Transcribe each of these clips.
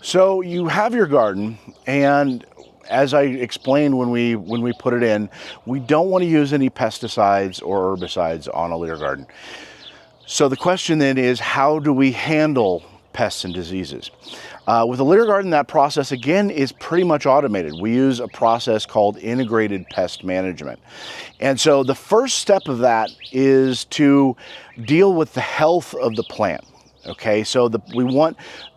So you have your garden, and as I explained when we put it in, we don't want to use any pesticides or herbicides on a LEHR garden. So the question then is, how do we handle pests and diseases? With a LEHR garden, that process again is pretty much automated. We use a process called integrated pest management. And so the first step of that is to deal with the health of the plant. Okay, so we want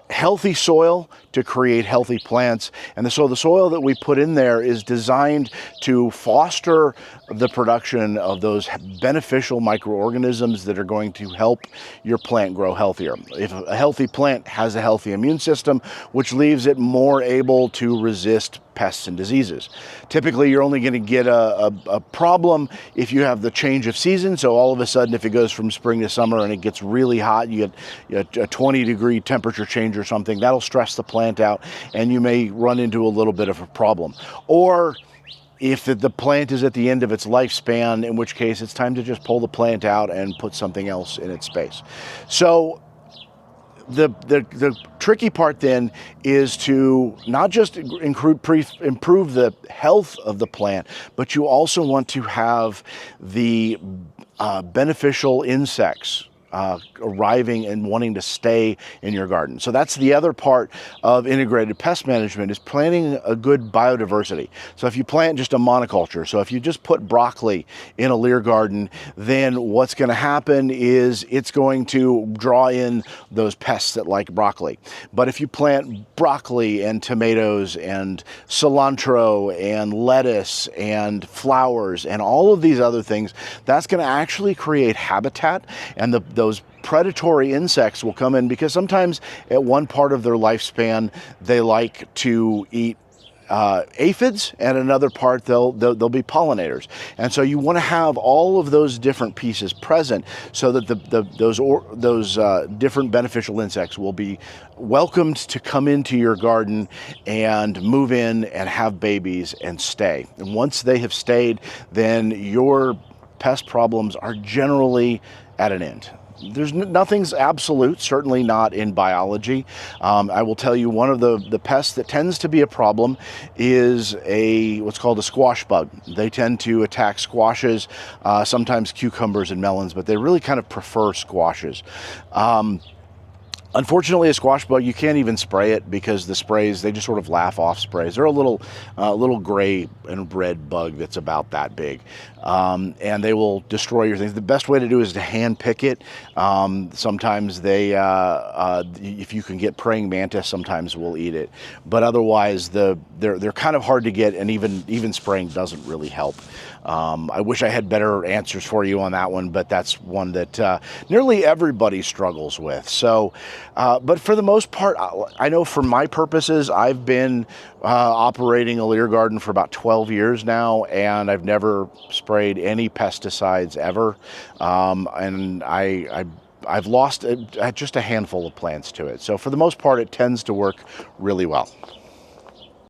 healthy soil to create healthy plants, and so the soil that we put in there is designed to foster the production of those beneficial microorganisms that are going to help your plant grow healthier. If a healthy plant has a healthy immune system, which leaves it more able to resist pests and diseases. Typically, you're only going to get a problem if you have the change of season. So all of a sudden, if it goes from spring to summer and it gets really hot, you get a 20-degree temperature change or something, that'll stress the plant out, and you may run into a little bit of a problem. Or if the plant is at the end of its lifespan, in which case it's time to just pull the plant out and put something else in its space. So the tricky part then is to not just improve the health of the plant, but you also want to have the beneficial insects arriving and wanting to stay in your garden. So that's the other part of integrated pest management, is planting a good biodiversity. So if you plant just a monoculture, so if you just put broccoli in a LEHR garden, then what's going to happen is it's going to draw in those pests that like broccoli. But if you plant broccoli and tomatoes and cilantro and lettuce and flowers and all of these other things, that's going to actually create habitat, and those predatory insects will come in, because sometimes at one part of their lifespan they like to eat aphids, and another part they'll be pollinators. And so you want to have all of those different pieces present, so that those different beneficial insects will be welcomed to come into your garden and move in and have babies and stay. And once they have stayed, then your pest problems are generally at an end. Nothing's absolute, certainly not in biology. I will tell you, one of the pests that tends to be a problem is what's called a squash bug. They tend to attack squashes, sometimes cucumbers and melons, but they really kind of prefer squashes. Unfortunately, a squash bug, you can't even spray it, because the sprays, they just sort of laugh off sprays. They're a little gray and red bug that's about that big, and they will destroy your things. The best way to do is to hand pick it. Sometimes if you can get praying mantis, sometimes will eat it, but otherwise they're kind of hard to get, and even spraying doesn't really help. I wish I had better answers for you on that one, but that's one that nearly everybody struggles with. So, but for the most part, I know for my purposes, I've been operating a LEHR garden for about 12 years now, and I've never sprayed any pesticides ever. And I've lost just a handful of plants to it. So for the most part, it tends to work really well.